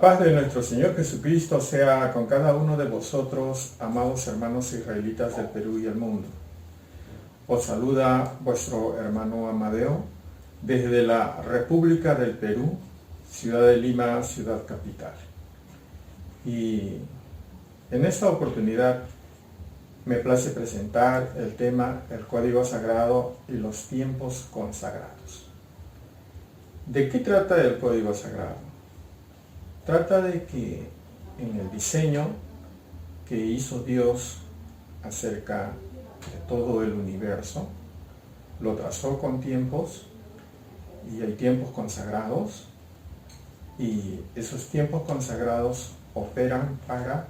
La paz de nuestro Señor Jesucristo sea con cada uno de vosotros, amados hermanos israelitas del Perú y el mundo. Os saluda vuestro hermano Amadeo desde la República del Perú, ciudad de Lima, ciudad capital. Y en esta oportunidad me place presentar el tema el Código Sagrado y los tiempos consagrados. ¿De qué trata el Código Sagrado? Trata de que en el diseño que hizo Dios acerca de todo el universo, lo trazó con tiempos, y hay tiempos consagrados, y esos tiempos consagrados operan para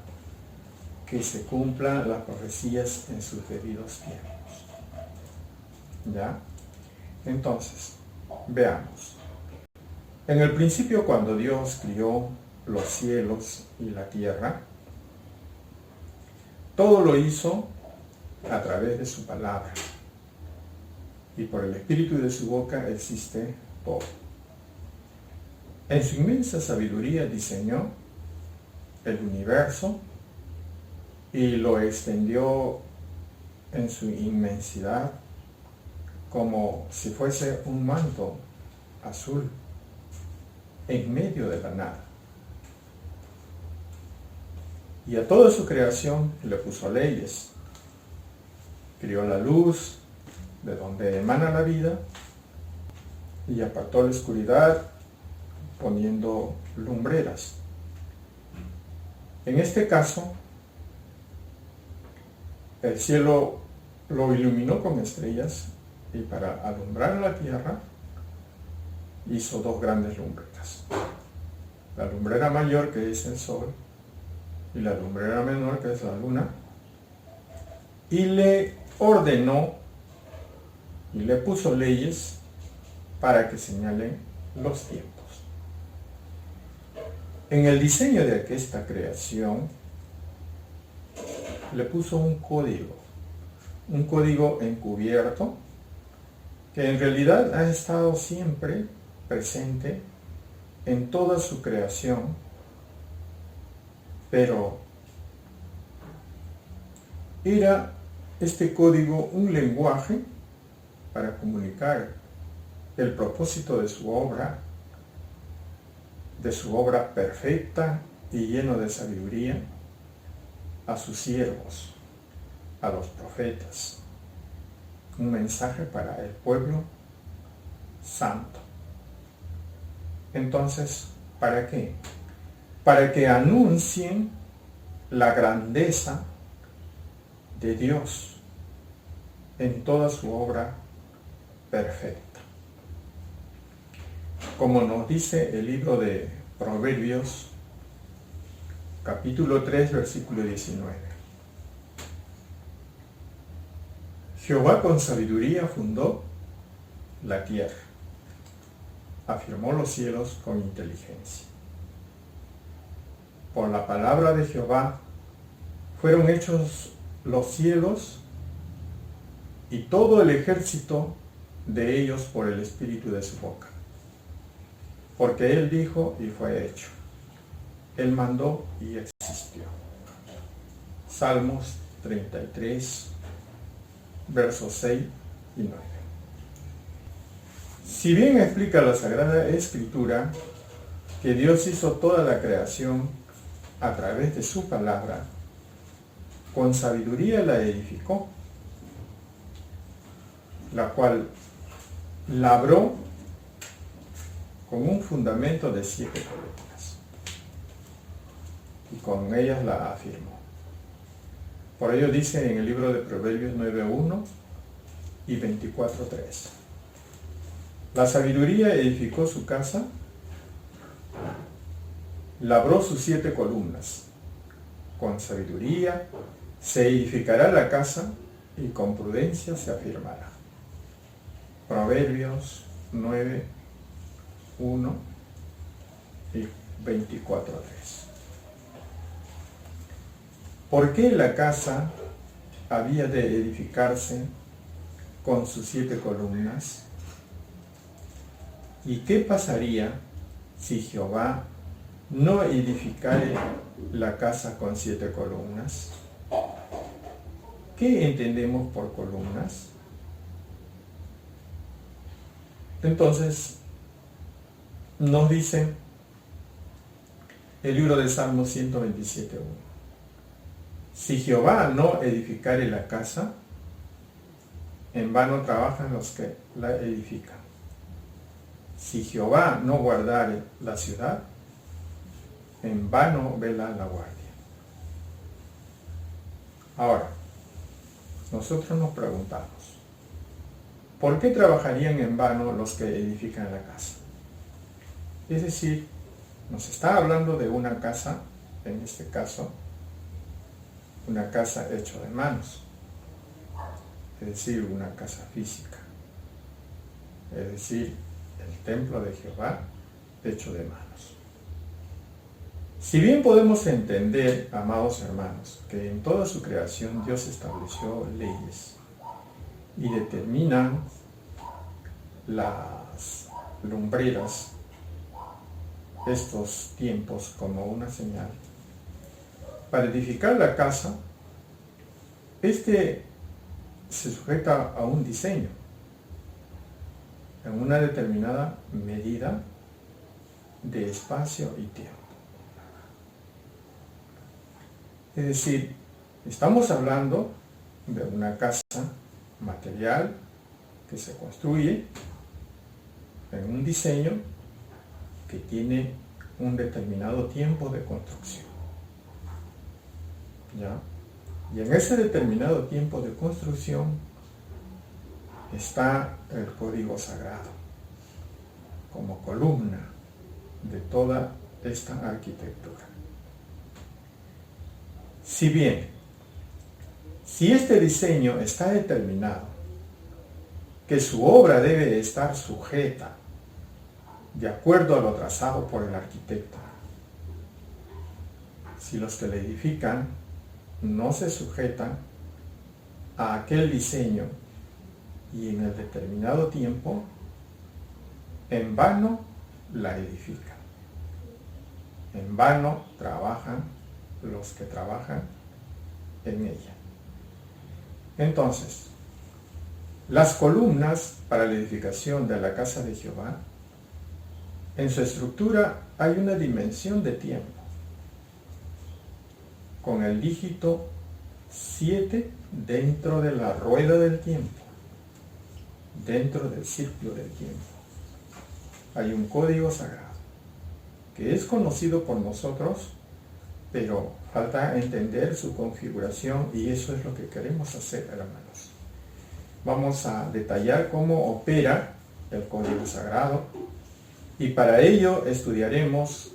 que se cumplan las profecías en sus debidos tiempos. ¿Ya? Entonces, veamos. En el principio, cuando Dios crió los cielos y la tierra, todo lo hizo a través de su palabra, y por el espíritu de su boca existe todo. En su inmensa sabiduría diseñó el universo y lo extendió en su inmensidad como si fuese un manto azul en medio de la nada. Y a toda su creación le puso leyes. Crió la luz, de donde emana la vida, y apartó la oscuridad, poniendo lumbreras. En este caso, el cielo lo iluminó con estrellas, y para alumbrar la tierra hizo dos grandes lumbreras. La lumbrera mayor, que es el sol, y la lumbrera menor, que es la luna, y le ordenó y le puso leyes para que señalen los tiempos. En el diseño de esta creación le puso un código encubierto, que en realidad ha estado siempre presente en toda su creación, pero era este código un lenguaje para comunicar el propósito de su obra perfecta y lleno de sabiduría, a sus siervos, a los profetas. Un mensaje para el pueblo santo. Entonces, ¿para qué? Para que anuncien la grandeza de Dios en toda su obra perfecta. Como nos dice el libro de Proverbios, capítulo 3, versículo 19. Jehová con sabiduría fundó la tierra, afirmó los cielos con inteligencia. Por la palabra de Jehová fueron hechos los cielos y todo el ejército de ellos por el espíritu de su boca. Porque Él dijo y fue hecho. Él mandó y existió. Salmos 33, versos 6 y 9. Si bien explica la Sagrada Escritura que Dios hizo toda la creación a través de su palabra, con sabiduría la edificó, la cual labró con un fundamento de 7 columnas, y con ellas la afirmó. Por ello dice en el libro de Proverbios 9:1 y 24:3. La sabiduría edificó su casa, labró sus 7 columnas. Con sabiduría se edificará la casa, y con prudencia se afirmará. Proverbios 9:1 y 24:3. ¿Por qué la casa había de edificarse con sus 7 columnas? ¿Y qué pasaría si Jehová no edificare la casa con 7 columnas. ¿Qué entendemos por columnas? Entonces, nos dice el libro de Salmos 127:1. Si Jehová no edificare la casa, en vano trabajan los que la edifican. Si Jehová no guardare la ciudad, en vano vela la guardia. Ahora, nosotros nos preguntamos, ¿por qué trabajarían en vano los que edifican la casa? Es decir, nos está hablando de una casa, en este caso, una casa hecha de manos, es decir, una casa física, es decir, el templo de Jehová hecho de manos. Si bien podemos entender, amados hermanos, que en toda su creación Dios estableció leyes y determinan las lumbreras, estos tiempos como una señal, para edificar la casa, se sujeta a un diseño, en una determinada medida de espacio y tiempo. Es decir, estamos hablando de una casa material que se construye en un diseño que tiene un determinado tiempo de construcción. ¿Ya? Y en ese determinado tiempo de construcción está el código sagrado como columna de toda esta arquitectura. Si bien, si este diseño está determinado, que su obra debe estar sujeta de acuerdo a lo trazado por el arquitecto, si los que le edifican no se sujetan a aquel diseño y en el determinado tiempo, en vano la edifican. En vano trabajan los que trabajan en ella. Entonces, las columnas para la edificación de la casa de Jehová, en su estructura hay una dimensión de tiempo, con el dígito 7 dentro de la rueda del tiempo, dentro del círculo del tiempo. Hay un código sagrado que es conocido por nosotros, pero falta entender su configuración y eso es lo que queremos hacer, hermanos. Vamos a detallar cómo opera el código sagrado y para ello estudiaremos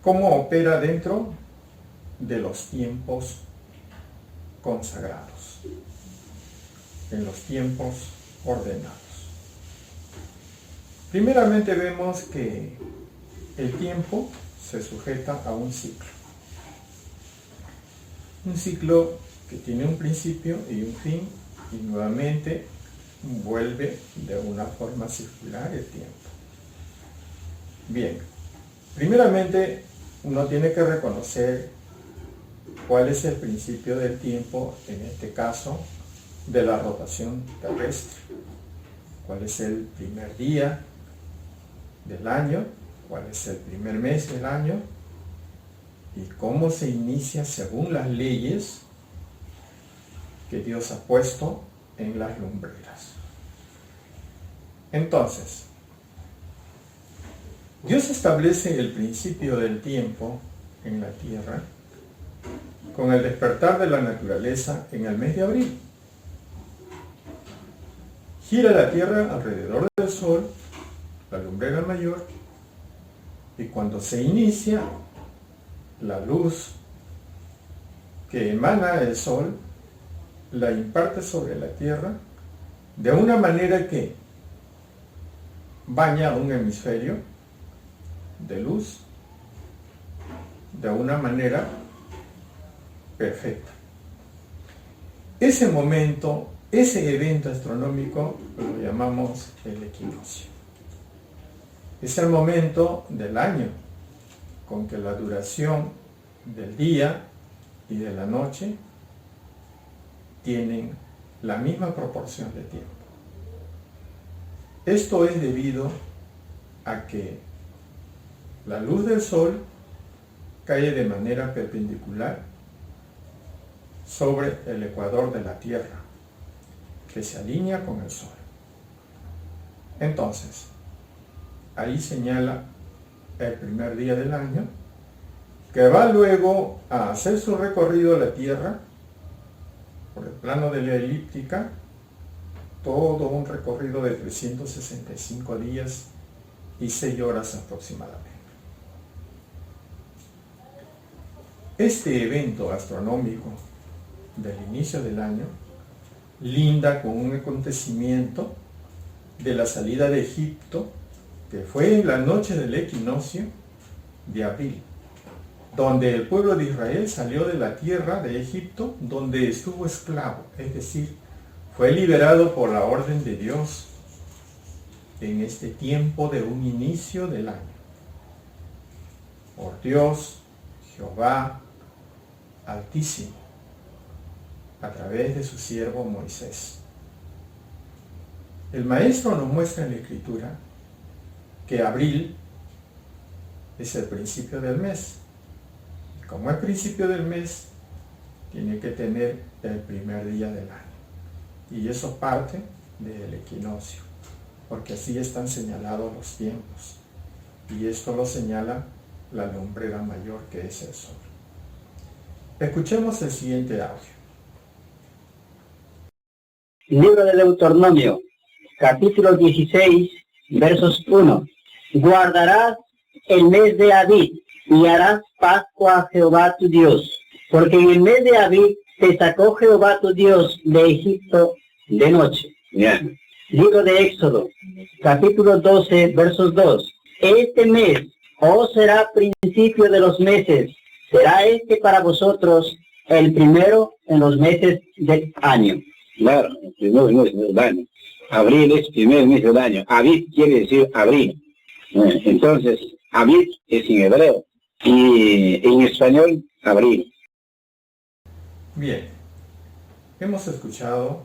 cómo opera dentro de los tiempos consagrados, en los tiempos ordenados. Primeramente vemos que el tiempo se sujeta a un ciclo que tiene un principio y un fin y nuevamente vuelve de una forma circular el tiempo. Bien, primeramente uno tiene que reconocer cuál es el principio del tiempo, en este caso de la rotación terrestre, cuál es el primer día del año, cuál es el primer mes del año y cómo se inicia según las leyes que Dios ha puesto en las lumbreras. Entonces, Dios establece el principio del tiempo en la tierra con el despertar de la naturaleza en el mes de abril. Gira la tierra alrededor del sol, la lumbrera mayor, y cuando se inicia, la luz que emana el sol la imparte sobre la tierra de una manera que baña un hemisferio de luz de una manera perfecta. Ese momento, ese evento astronómico lo llamamos el equinoccio. Es el momento del año con que la duración del día y de la noche tienen la misma proporción de tiempo. Esto es debido a que la luz del sol cae de manera perpendicular sobre el ecuador de la Tierra, que se alinea con el sol. Entonces, ahí señala el primer día del año, que va luego a hacer su recorrido a la Tierra por el plano de la elíptica, todo un recorrido de 365 días y 6 horas aproximadamente. Este evento astronómico del inicio del año linda con un acontecimiento de la salida de Egipto, que fue en la noche del equinoccio de abril, donde el pueblo de Israel salió de la tierra de Egipto, donde estuvo esclavo, es decir, fue liberado por la orden de Dios en este tiempo de un inicio del año, por Dios, Jehová Altísimo, a través de su siervo Moisés. El maestro nos muestra en la escritura que abril es el principio del mes. Como es principio del mes, tiene que tener el primer día del año. Y eso parte del equinoccio, porque así están señalados los tiempos. Y esto lo señala la lumbrera mayor, que es el sol. Escuchemos el siguiente audio. Libro de Deuteronomio, capítulo 16, versos 1. Guardarás el mes de Abib y harás Pascua a Jehová tu Dios, porque en el mes de Abib te sacó Jehová tu Dios de Egipto de noche. Bien. Libro de Éxodo, capítulo 12, versos 2. Este mes os será principio de los meses, será este para vosotros el primero en los meses del año. Claro, el primer mes del año. Abril es primer mes del año. Abib quiere decir abril. Entonces, Abib es en hebreo y en español, abril. Bien, hemos escuchado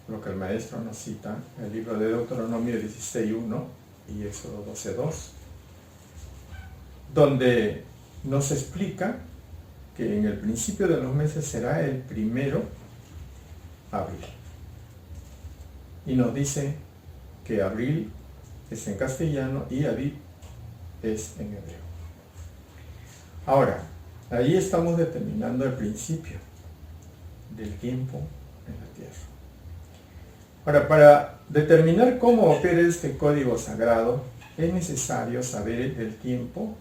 lo que el maestro nos cita en el libro de Deuteronomio 16.1 y Éxodo 12.2, donde nos explica que en el principio de los meses será el primero abril. Y nos dice que abril es en castellano y Abib es en hebreo. Ahora, ahí estamos determinando el principio del tiempo en la Tierra. Ahora, para determinar cómo opera este código sagrado, es necesario saber el tiempo,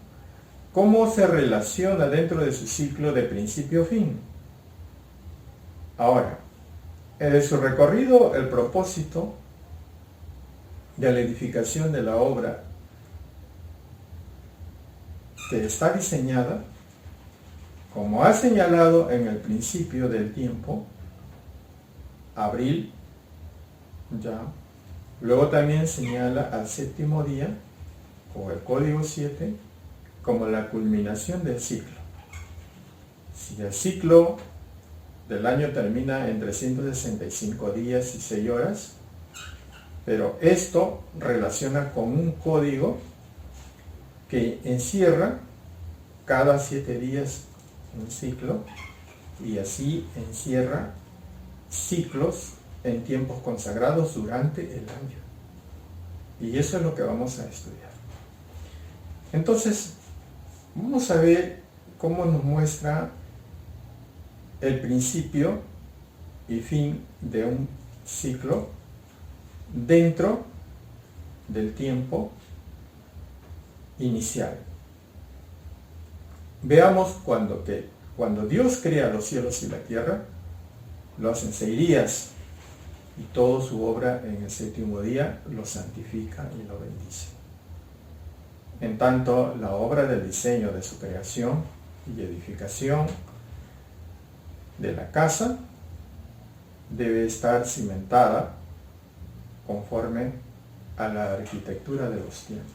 cómo se relaciona dentro de su ciclo de principio a fin. Ahora, en su recorrido, el propósito de la edificación de la obra que está diseñada, como ha señalado en el principio del tiempo, abril, ya, luego también señala al séptimo día, o el código 7, como la culminación del ciclo. Si el ciclo del año termina en 365 días y 6 horas, pero esto relaciona con un código que encierra cada 7 días un ciclo, y así encierra ciclos en tiempos consagrados durante el año. Y eso es lo que vamos a estudiar. Entonces, vamos a ver cómo nos muestra el principio y fin de un ciclo dentro del tiempo inicial. Veamos cuando Dios crea los cielos y la tierra, lo hace en 6 días, y toda su obra en el séptimo día lo santifica y lo bendice. En tanto, la obra del diseño de su creación y edificación de la casa debe estar cimentada conforme a la arquitectura de los tiempos.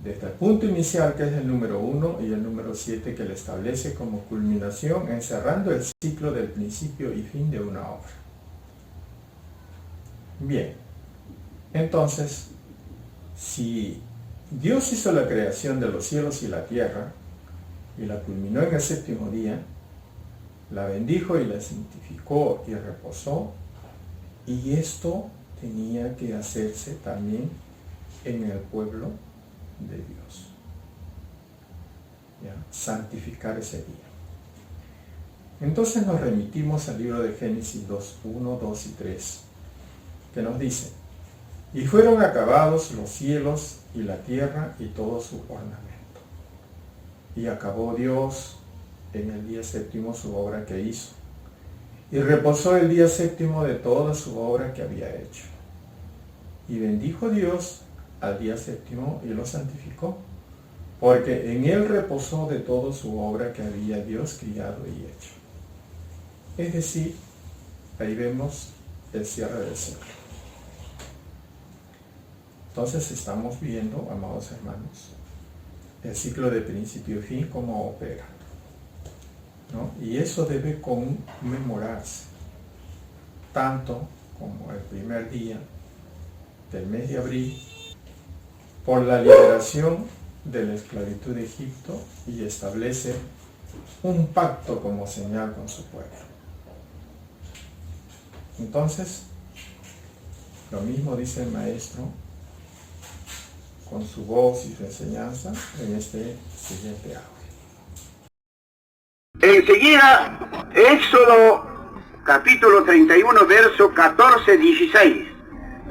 desde el punto inicial, que es el número 1, y el número 7, que le establece como culminación, encerrando el ciclo del principio y fin de una obra. Bien, entonces, si Dios hizo la creación de los cielos y la tierra, y la culminó en el séptimo día, la bendijo y la santificó y reposó, y esto tenía que hacerse también en el pueblo de Dios. ¿Ya? Santificar ese día. Entonces nos remitimos al libro de Génesis 2, 1, 2 y 3, que nos dice: y fueron acabados los cielos y la tierra y todo su ornamento. Y acabó Dios en el día séptimo su obra que hizo, y reposó el día séptimo de toda su obra que había hecho. Y bendijo Dios al día séptimo y lo santificó, porque en él reposó de toda su obra que había Dios criado y hecho. Es decir, ahí vemos el cierre del ciclo. Entonces estamos viendo, amados hermanos, el ciclo de principio y fin, cómo opera, ¿no? Y eso debe conmemorarse, tanto como el primer día del mes de abril, por la liberación de la esclavitud de Egipto, y establece un pacto como señal con su pueblo. Entonces, lo mismo dice el maestro con su voz y su enseñanza en este siguiente audio. Enseguida, Éxodo capítulo 31, verso 14-16,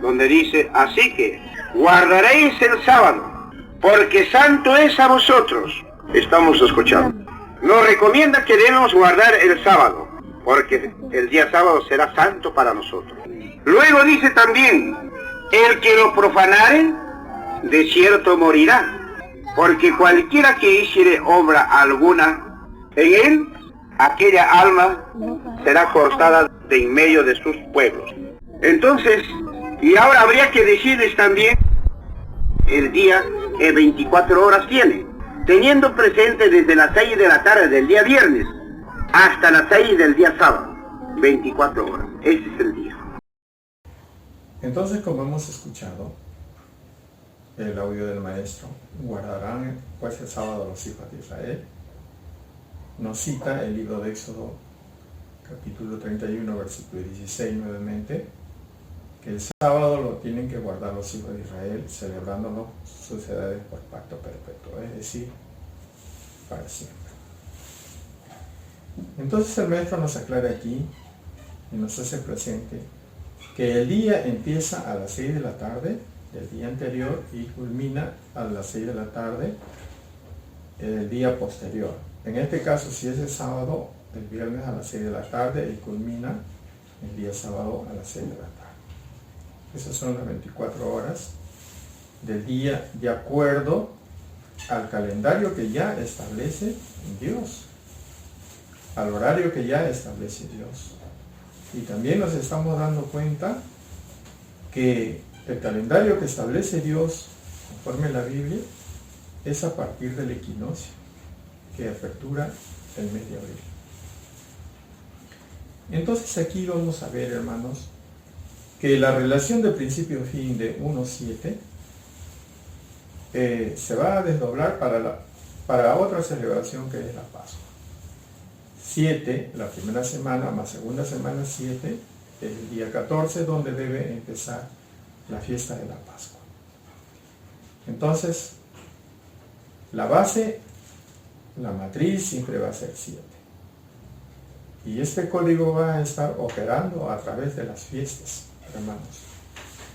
donde dice: así que guardaréis el sábado, porque santo es a vosotros. Estamos escuchando. Nos recomienda que debemos guardar el sábado, porque el día sábado será santo para nosotros. Luego dice también: el que lo profanare, de cierto morirá, porque cualquiera que hiciere obra alguna en él, aquella alma será cortada de en medio de sus pueblos. Entonces, y ahora habría que decirles también el día que 24 horas tiene, teniendo presente desde las 6 de la tarde del día viernes hasta las 6 del día sábado, 24 horas. Ese es el día. Entonces, como hemos escuchado el audio del maestro, guardarán pues el sábado los hijos de Israel. Nos cita el libro de Éxodo, capítulo 31, versículo 16 nuevamente, que el sábado lo tienen que guardar los hijos de Israel, celebrándolo sus edades por pacto perpetuo, es decir, para siempre. Entonces el maestro nos aclara aquí y nos hace presente que el día empieza a las 6 de la tarde del día anterior y culmina a las 6 de la tarde el día posterior. En este caso, si es el sábado, el viernes a las 6 de la tarde y culmina el día sábado a las 6 de la tarde. Esas son las 24 horas del día de acuerdo al calendario que ya establece Dios, al horario que ya establece Dios. Y también nos estamos dando cuenta que el calendario que establece Dios, conforme a la Biblia, es a partir del equinoccio, que apertura el mes de abril. Entonces aquí vamos a ver, hermanos, que la relación de principio a fin de 1-7 se va a desdoblar para otra celebración que es la Pascua. 7, la primera semana, más segunda semana 7, es el día 14, donde debe empezar la fiesta de la Pascua. Entonces, la base, la matriz siempre va a ser 7. Y este código va a estar operando a través de las fiestas, hermanos.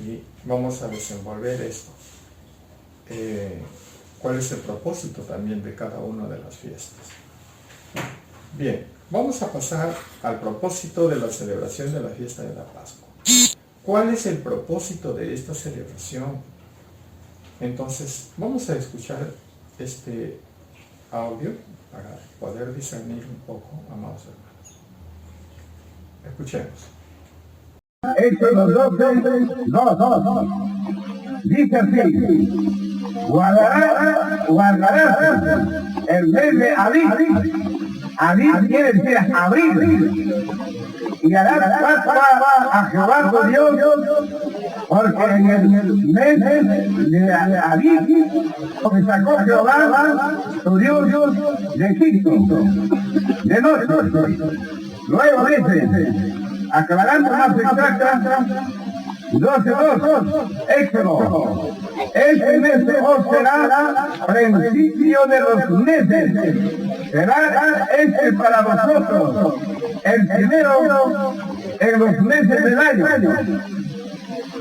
Y vamos a desenvolver esto. ¿Cuál es el propósito también de cada una de las fiestas? Bien, vamos a pasar al propósito de la celebración de la fiesta de la Pascua. ¿Cuál es el propósito de esta celebración? Entonces, vamos a escuchar este audio para poder discernir un poco, amados hermanos. Escuchemos. Éxodo 12, 2. Dice así: guardarás el mes de Abib. Abib quiere decir abril. Y harás Pascua a Jehová tu Dios, porque en el mes de Abib te sacó Jehová tu Dios de Egipto, de noche. Luego dice, aclarando más exacta, 12:2, Éxodo. Este mes os será principio de los meses. Será este para vosotros el primero en los meses del año.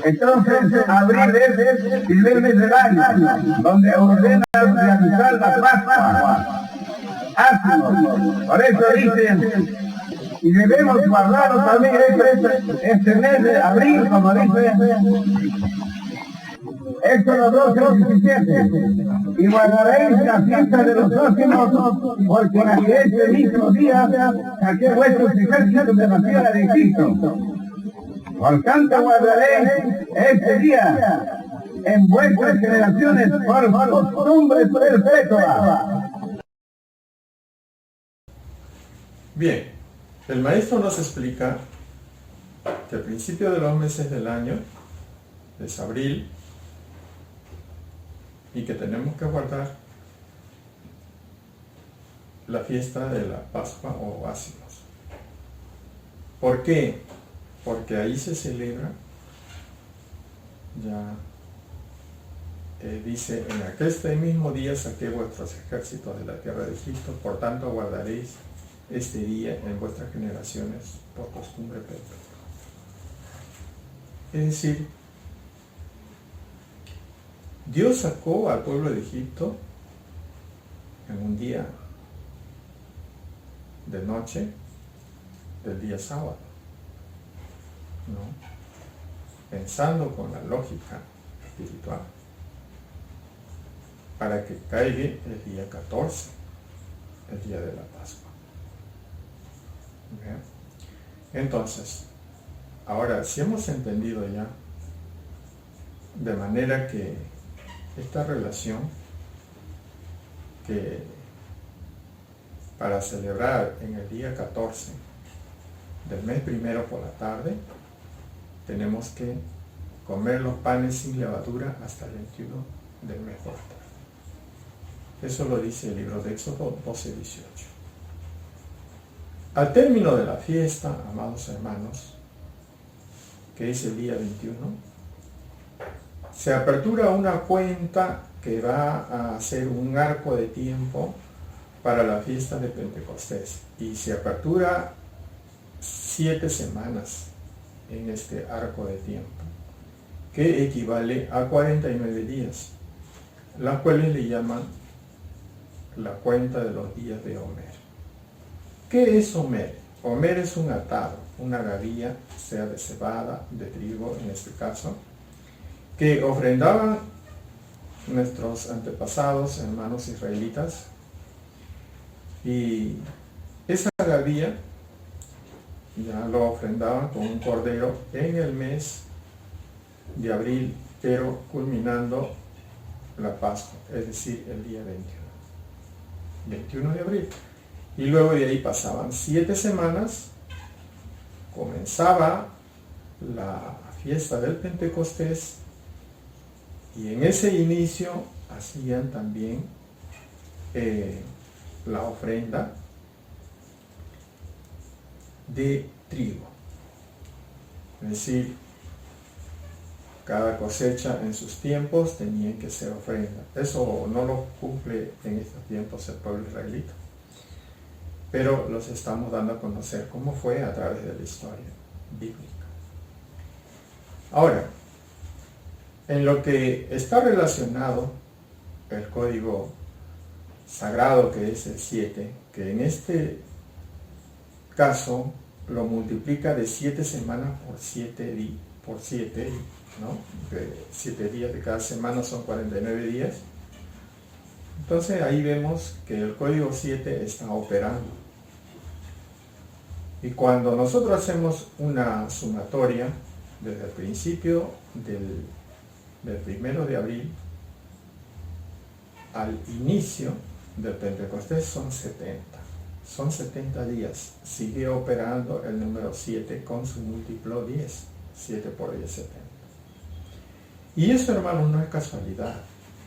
Entonces, abril es el primer mes del año, donde ordena realizar la Pascua. Por eso dicen, y debemos guardarlo también este mes de abril, como dice Éxodo 12:17. Y guardaréis la fiesta de los próximos, porque en este mismo día saqué vuestros ejércitos de la tierra de Egipto. Por tanto guardaréis este día en vuestras generaciones por costumbre perpetua. Bien, el maestro nos explica que el principio de los meses del año es abril y que tenemos que guardar la fiesta de la Pascua o Ácimos. ¿Por qué? Porque ahí se celebra, dice, en aquel mismo día saqué vuestros ejércitos de la tierra de Egipto, por tanto guardaréis este día en vuestras generaciones por costumbre perpetua. Es decir, Dios sacó al pueblo de Egipto en un día de noche del día sábado, ¿no? Pensando con la lógica espiritual, para que caiga el día 14, el día de la Pascua. ¿Bien? Entonces, ahora, si hemos entendido ya, de manera que esta relación, que para celebrar en el día 14 del mes primero por la tarde, tenemos que comer los panes sin levadura hasta el 21 del mes por la tarde. Eso lo dice el libro de Éxodo 12:18. Al término de la fiesta, amados hermanos, que es el día 21, se apertura una cuenta que va a ser un arco de tiempo para la fiesta de Pentecostés, y se apertura 7 semanas en este arco de tiempo, que equivale a 49 días, las cuales le llaman la cuenta de los días de Homer. ¿Qué es Homer? Homer es un atado, una gavilla, sea de cebada, de trigo en este caso, que ofrendaban nuestros antepasados, hermanos israelitas, y esa gavilla ya lo ofrendaban con un cordero en el mes de abril, pero culminando la Pascua, es decir, el día 21 de abril. Y luego de ahí pasaban 7 semanas, comenzaba la fiesta del Pentecostés, y en ese inicio hacían también la ofrenda de trigo. Es decir, cada cosecha en sus tiempos tenía que ser ofrenda. Eso no lo cumple en estos tiempos el pueblo israelita, pero los estamos dando a conocer cómo fue a través de la historia bíblica. Ahora, en lo que está relacionado el código sagrado, que es el 7, que en este caso lo multiplica de 7 semanas por 7, ¿no? De 7 días de cada semana son 49 días. Entonces ahí vemos que el código 7 está operando. Y cuando nosotros hacemos una sumatoria desde el principio del 1 de abril al inicio del Pentecostés son 70. Son 70 días. Sigue operando el número 7 con su múltiplo 10. 7 por 10, 70. Y eso, hermanos, no es casualidad.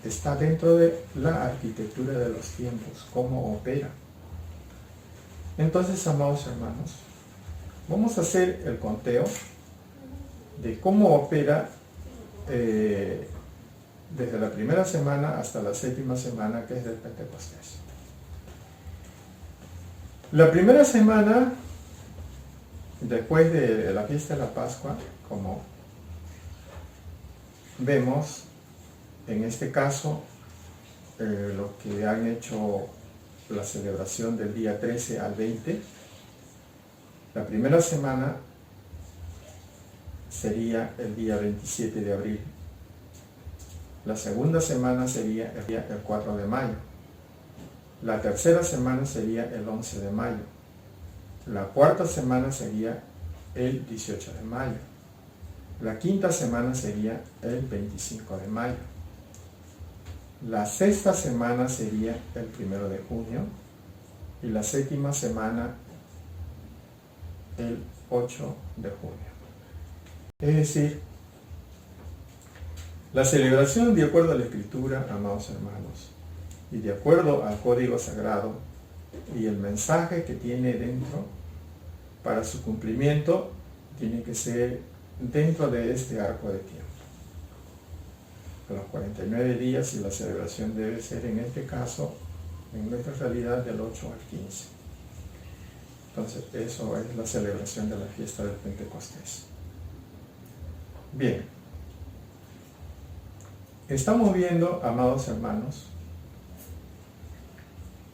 Está dentro de la arquitectura de los tiempos, cómo opera. Entonces, amados hermanos, vamos a hacer el conteo de cómo opera desde la primera semana hasta la séptima semana, que es del Pentecostés. La primera semana, después de la fiesta de la Pascua, como vemos, en este caso, lo que han hecho la celebración del día 13 al 20, la primera semana sería el día 27 de abril. La segunda semana sería el 4 de mayo. La tercera semana sería el 11 de mayo. La cuarta semana sería el 18 de mayo. La quinta semana sería el 25 de mayo. La sexta semana sería el 1 de junio. Y la séptima semana el 8 de junio. Es decir, la celebración de acuerdo a la Escritura, amados hermanos, y de acuerdo al Código Sagrado y el mensaje que tiene dentro, para su cumplimiento, tiene que ser dentro de este arco de tiempo. Los 49 días, y la celebración debe ser, en este caso, en nuestra realidad, del 8 al 15. Entonces, eso es la celebración de la fiesta del Pentecostés. Bien, estamos viendo, amados hermanos,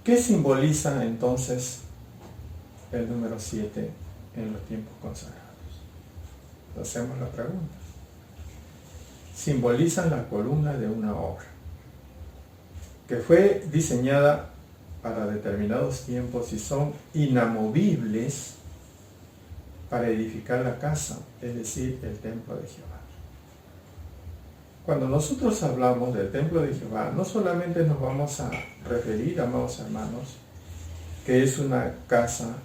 ¿qué simboliza entonces el número 7 en los tiempos consagrados? Hacemos la pregunta. Simbolizan la columna de una obra que fue diseñada para determinados tiempos y son inamovibles para edificar la casa, es decir, el templo de Jehová. Cuando nosotros hablamos del templo de Jehová, no solamente nos vamos a referir, amados hermanos, que es una casa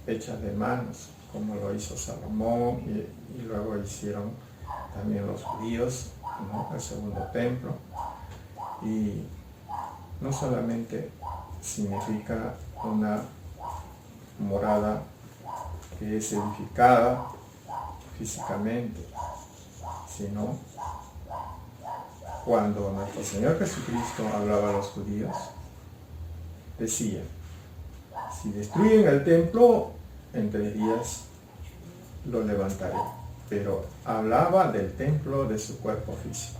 hecha de manos, como lo hizo Salomón y luego hicieron también los judíos, ¿no? El segundo templo. Y no solamente significa una morada que es edificada físicamente, sino cuando nuestro Señor Jesucristo hablaba a los judíos, decía: si destruyen el templo, en 3 días lo levantaré. Pero hablaba del templo de su cuerpo físico,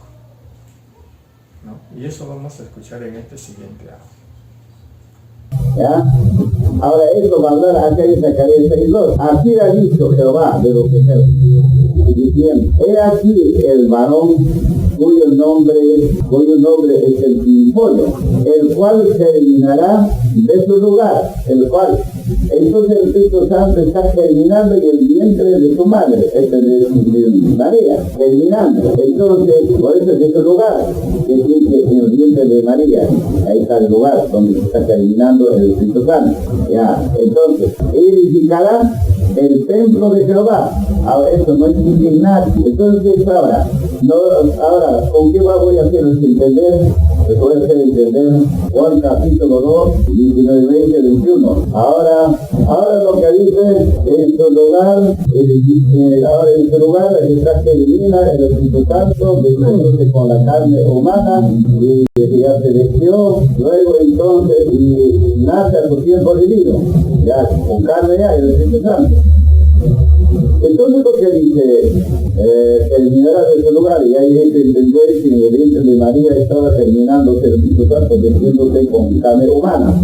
¿no? Y eso vamos a escuchar en este siguiente audio. ¿Ya? Ahora esto va a hablar acá en Zacarías 6:2. Así ha dicho Jehová de los ejércitos, diciendo: he aquí el varón cuyo nombre es el pimpollo, el cual germinará de su lugar, entonces el Espíritu Santo está germinando y el vientre de su madre, de María, germinando. Entonces, por eso es de su lugar, que dice en el vientre de María, ahí está el lugar donde está germinando el Espíritu Santo. Ya, entonces, edificará el templo de Jehová. Ahora, eso no es indignar. Entonces, ahora, ¿con qué voy a hacer entender? Les voy a hacer entender Juan capítulo 2, 19, 20, 21. Ahora lo que dice, en su lugar, está germina el Espíritu Santo, mezclándose con la carne humana, y ya se deseó, luego entonces, y nace a su tiempo divino, ya con carne ya, el Espíritu Santo. Entonces lo que dice, terminará de su lugar, y hay que entender que en el vientre de María estaba terminándose el Espíritu Santo, metiéndose con carne humana.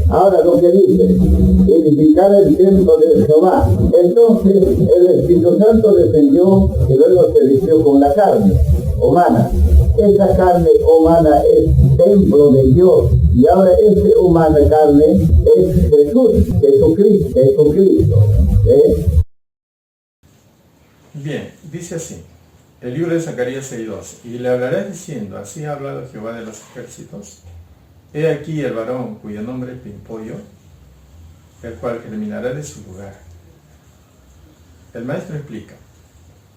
Ahora lo que dice, edificar el templo de Jehová. Entonces el Espíritu Santo descendió y luego se vistió con la carne humana. Esa carne humana es templo de Dios, y ahora esa humana carne es Jesucristo. Bien, dice así, el libro de Zacarías 6:12: y le hablarás diciendo: así ha hablado Jehová de los ejércitos, He aquí el varón cuyo nombre es Pimpollo, el cual germinará de su lugar. El maestro explica,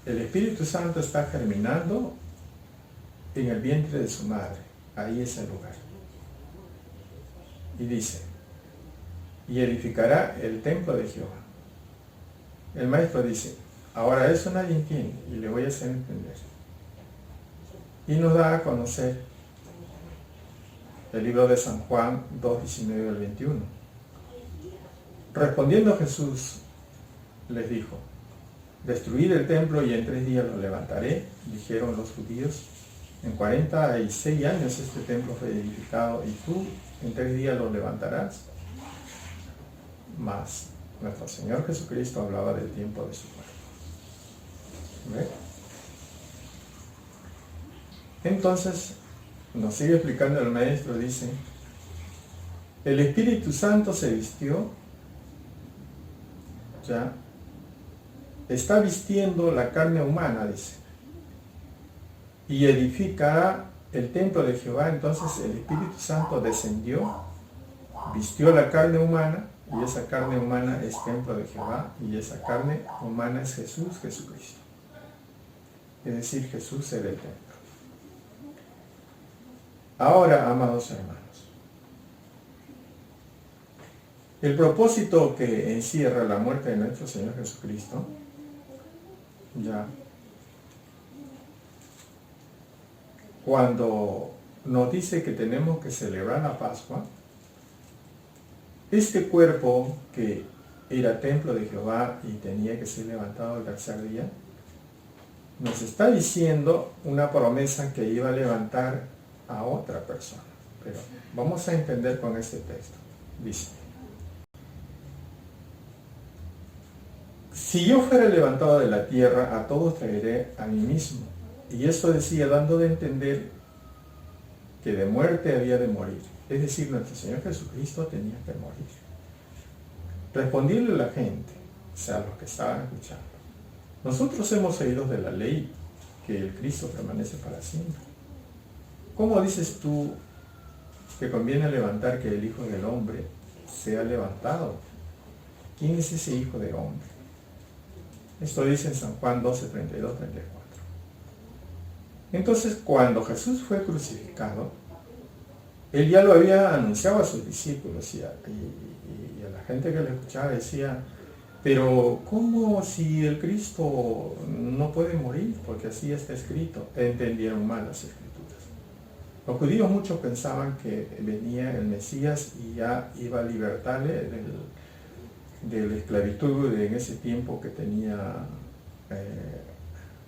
el Espíritu Santo está germinando en el vientre de su madre, ahí es el lugar. Y dice, y edificará el templo de Jehová. El maestro dice, ahora eso nadie entiende y le voy a hacer entender. Y nos da a conocer el libro de San Juan 2:19 al 21. Respondiendo Jesús les dijo, destruid el templo y en 3 días lo levantaré, dijeron los judíos. En 46 años este templo fue edificado y tú en 3 días lo levantarás. Mas nuestro Señor Jesucristo hablaba del tiempo de su cuerpo. ¿Ve? Entonces nos sigue explicando el maestro, dice, el Espíritu Santo se vistió, ya, está vistiendo la carne humana, dice, y edificará el templo de Jehová. Entonces el Espíritu Santo descendió, vistió la carne humana, y esa carne humana es templo de Jehová, y esa carne humana es Jesús, Jesucristo. Es decir, Jesús era el templo. Ahora, amados hermanos, el propósito que encierra la muerte de nuestro Señor Jesucristo, ya, cuando nos dice que tenemos que celebrar la Pascua, este cuerpo que era templo de Jehová y tenía que ser levantado al tercer día, nos está diciendo una promesa que iba a levantar a otra persona. Pero vamos a entender con este texto. Dice, si yo fuera levantado de la tierra, a todos traeré a mí mismo. Y esto decía, dando de entender que de muerte había de morir. Es decir, nuestro Señor Jesucristo tenía que morir. Respondiendo a la gente, o sea, los que estaban escuchando, nosotros hemos oído de la ley que el Cristo permanece para siempre. ¿Cómo dices tú que conviene levantar que el Hijo del Hombre sea levantado? ¿Quién es ese Hijo del Hombre? Esto dice en San Juan 12, 32, 34. Entonces, cuando Jesús fue crucificado, Él ya lo había anunciado a sus discípulos y a la gente que le escuchaba decía, pero ¿cómo si el Cristo no puede morir? Porque así está escrito. Entendieron mal las Escrituras. Los judíos muchos pensaban que venía el Mesías y ya iba a libertarle de la esclavitud en ese tiempo que tenía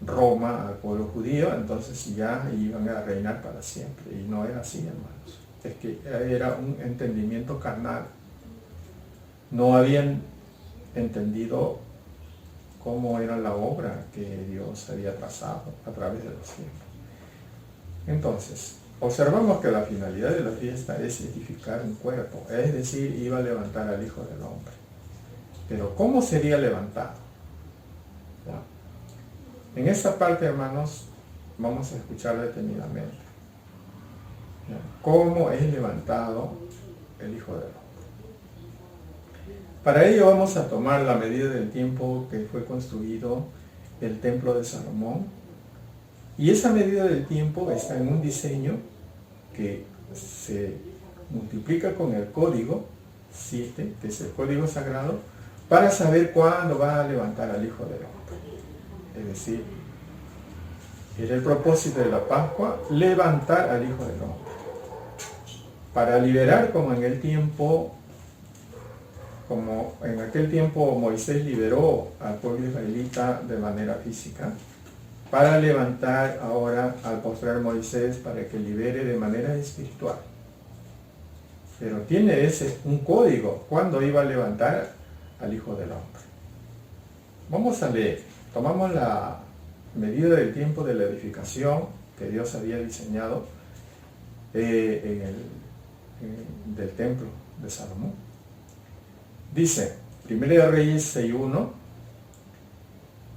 Roma al pueblo judío, entonces ya iban a reinar para siempre. Y no era así, hermanos. Es que era un entendimiento carnal. No habían entendido cómo era la obra que Dios había trazado a través de los tiempos. Entonces, observamos que la finalidad de la fiesta es edificar un cuerpo, es decir, iba a levantar al Hijo del Hombre. Pero ¿cómo sería levantado? ¿Ya? En esta parte, hermanos, vamos a escuchar detenidamente. ¿Ya? ¿Cómo es levantado el Hijo del Hombre? Para ello vamos a tomar la medida del tiempo que fue construido el templo de Salomón. Y esa medida del tiempo está en un diseño que se multiplica con el código 7, que es el código sagrado, para saber cuándo va a levantar al Hijo del Hombre. Es decir, era el propósito de la Pascua, levantar al Hijo del Hombre. Para liberar como en aquel tiempo Moisés liberó al pueblo israelita de manera física, para levantar ahora al postrer Moisés para que libere de manera espiritual. Pero tiene un código, cuando iba a levantar al Hijo del Hombre. Vamos a leer, tomamos la medida del tiempo de la edificación que Dios había diseñado del templo de Salomón. Dice, 1 Reyes 6:1,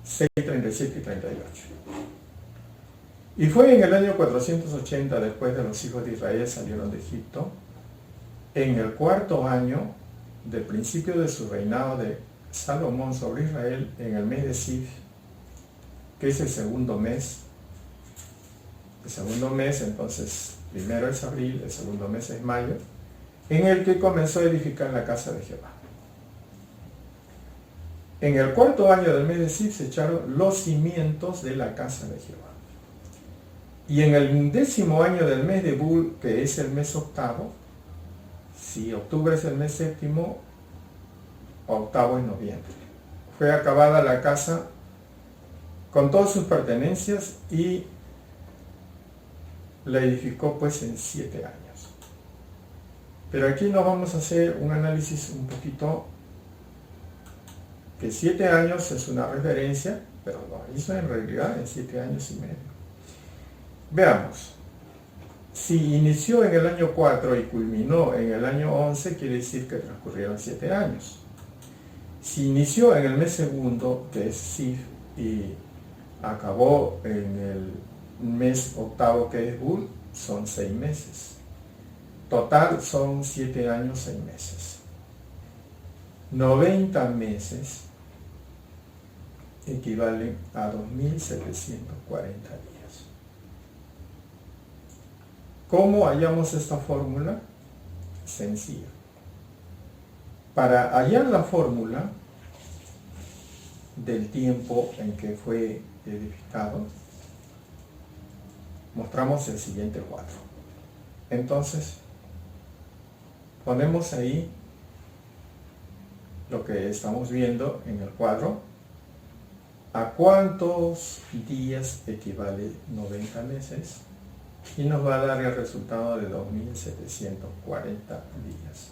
6:37 y 38. Y fue en el año 480 después de los hijos de Israel salieron de Egipto, en el 4.º año del principio de su reinado de Salomón sobre Israel, en el mes de Sif, que es el segundo mes. El segundo mes, entonces, primero es abril, el segundo mes es mayo, en el que comenzó a edificar la casa de Jehová. En el 4.º año del mes de Sif se echaron los cimientos de la casa de Jehová. Y en el 10.º año del mes de Bul, que es el mes 8º, si octubre es el mes 7º, 8º es noviembre, fue acabada la casa con todas sus pertenencias y la edificó pues en 7 años. Pero aquí nos vamos a hacer un análisis un poquito, que 7 años es una referencia, pero lo hizo en realidad en 7 años y medio. Veamos, si inició en el año 4 y culminó en el año 11, quiere decir que transcurrieron 7 años. Si inició en el mes segundo, que es Sif, y acabó en el mes 8º, que es Bul, son 6 meses. Total son 7 años, 6 meses. 90 meses equivalen a 2.740 días. ¿Cómo hallamos esta fórmula? Sencilla. Para hallar la fórmula del tiempo en que fue edificado, mostramos el siguiente cuadro. Entonces, ponemos ahí lo que estamos viendo en el cuadro. ¿A cuántos días equivale 90 meses? Y nos va a dar el resultado de 2.740 días.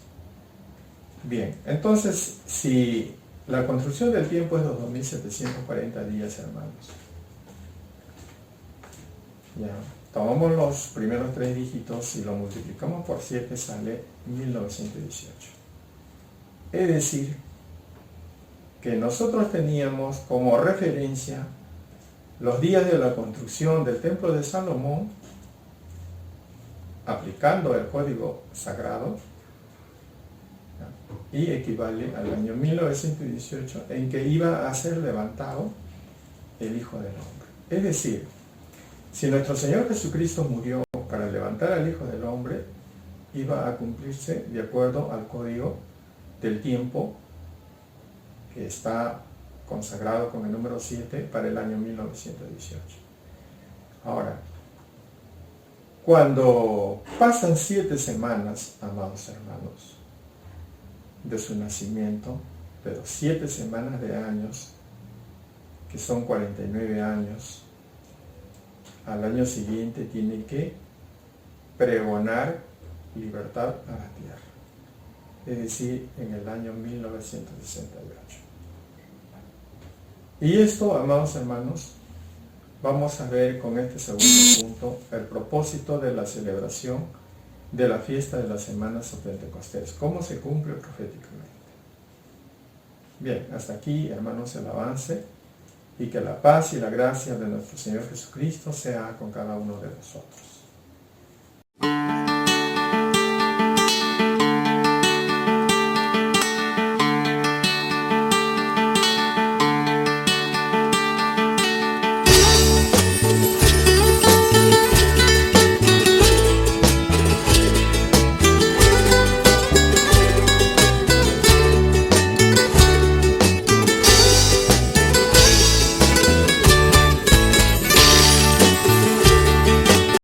Bien, entonces, si la construcción del tiempo es de 2.740 días, hermanos, ya, tomamos los primeros 3 dígitos y lo multiplicamos por 7, sale 1918. Es decir, que nosotros teníamos como referencia los días de la construcción del templo de Salomón, aplicando el código sagrado, y equivale al año 1918 en que iba a ser levantado el Hijo del Hombre. Es decir, si nuestro Señor Jesucristo murió para levantar al Hijo del Hombre, iba a cumplirse de acuerdo al código del tiempo que está consagrado con el número 7 para el año 1918. Ahora, cuando pasan 7 semanas, amados hermanos, de su nacimiento, pero 7 semanas de años, que son 49 años, al año siguiente tiene que pregonar libertad a la tierra, es decir, en el año 1968. Y esto, amados hermanos, vamos a ver con este segundo punto el propósito de la celebración de la fiesta de las semanas o Pentecostés, cómo se cumple proféticamente. Bien, hasta aquí, hermanos, el avance, y que la paz y la gracia de nuestro Señor Jesucristo sea con cada uno de nosotros.